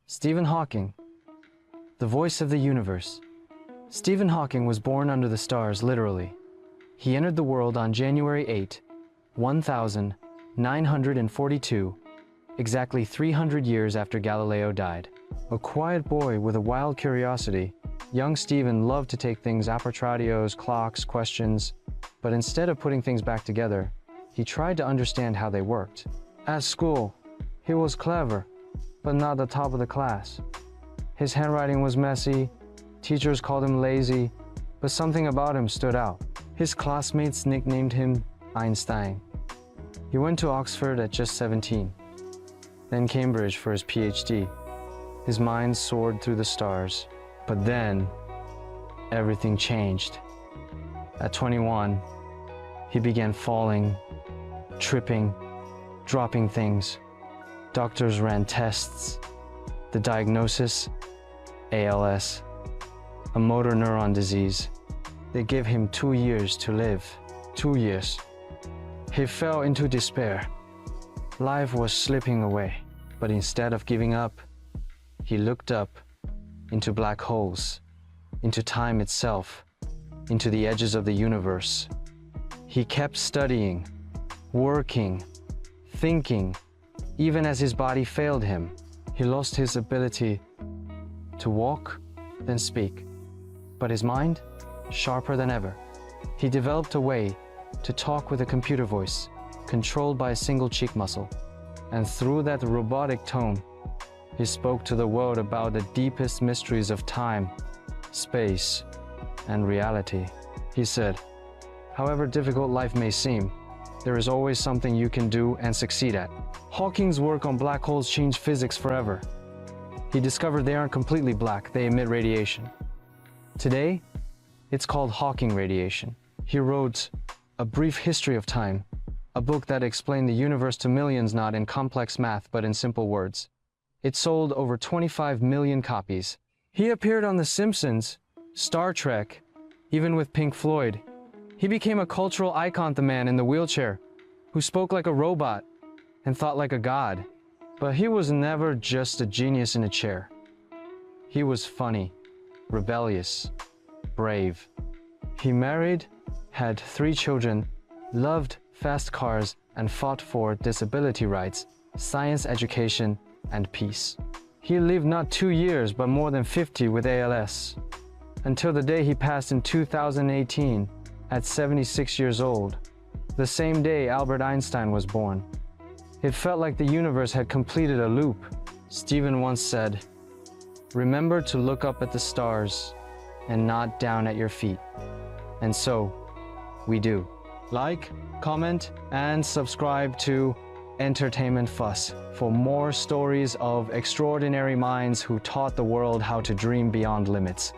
Stephen Hawking, the voice of the universe. Stephen Hawking was born under the stars, literally. He entered the world on January 8, 1942, exactly 300 years after Galileo died. A quiet boy with a wild curiosity, young Stephen loved to take things apart radios, clocks, questions, but instead of putting things back together, he tried to understand how they worked. At school, he was clever, but not the top of the class. His handwriting was messy, teachers called him lazy, but something about him stood out. His classmates nicknamed him Einstein. He went to Oxford at just 17, then Cambridge for his PhD. His mind soared through the stars, but then everything changed. At 21, he began falling, tripping, dropping things. Doctors ran tests. The diagnosis, ALS, a motor neuron disease. They gave him 2 years to live. 2 years. He fell into despair. Life was slipping away, but instead of giving up, he looked up into black holes, into time itself, into the edges of the universe. He kept studying, working, thinking, even as his body failed him. He lost his ability to walk, then speak, but his mind, sharper than ever. He developed a way to talk with a computer voice, controlled by a single cheek muscle. And through that robotic tone, he spoke to the world about the deepest mysteries of time, space, and reality. He said, "However difficult life may seem, there is always something you can do and succeed at." Hawking's work on black holes changed physics forever. He discovered they aren't completely black, they emit radiation. Today, it's called Hawking radiation. He wrote A Brief History of Time, a book that explained the universe to millions, not in complex math, but in simple words. It sold over 25 million copies. He appeared on The Simpsons, Star Trek, even with Pink Floyd. He became a cultural icon, the man in the wheelchair, who spoke like a robot and thought like a god. But he was never just a genius in a chair. He was funny, rebellious, brave. He married, had 3 children, loved fast cars, and fought for disability rights, science education, and peace. He lived not 2 years, but more than 50 with ALS, until the day he passed in 2018 at 76 years old, the same day Albert Einstein was born. It felt like the universe had completed a loop. Stephen once said, "Remember to look up at the stars and not down at your feet." And so, we do. Like, comment, and subscribe to Entertainment Fuss for more stories of extraordinary minds who taught the world how to dream beyond limits.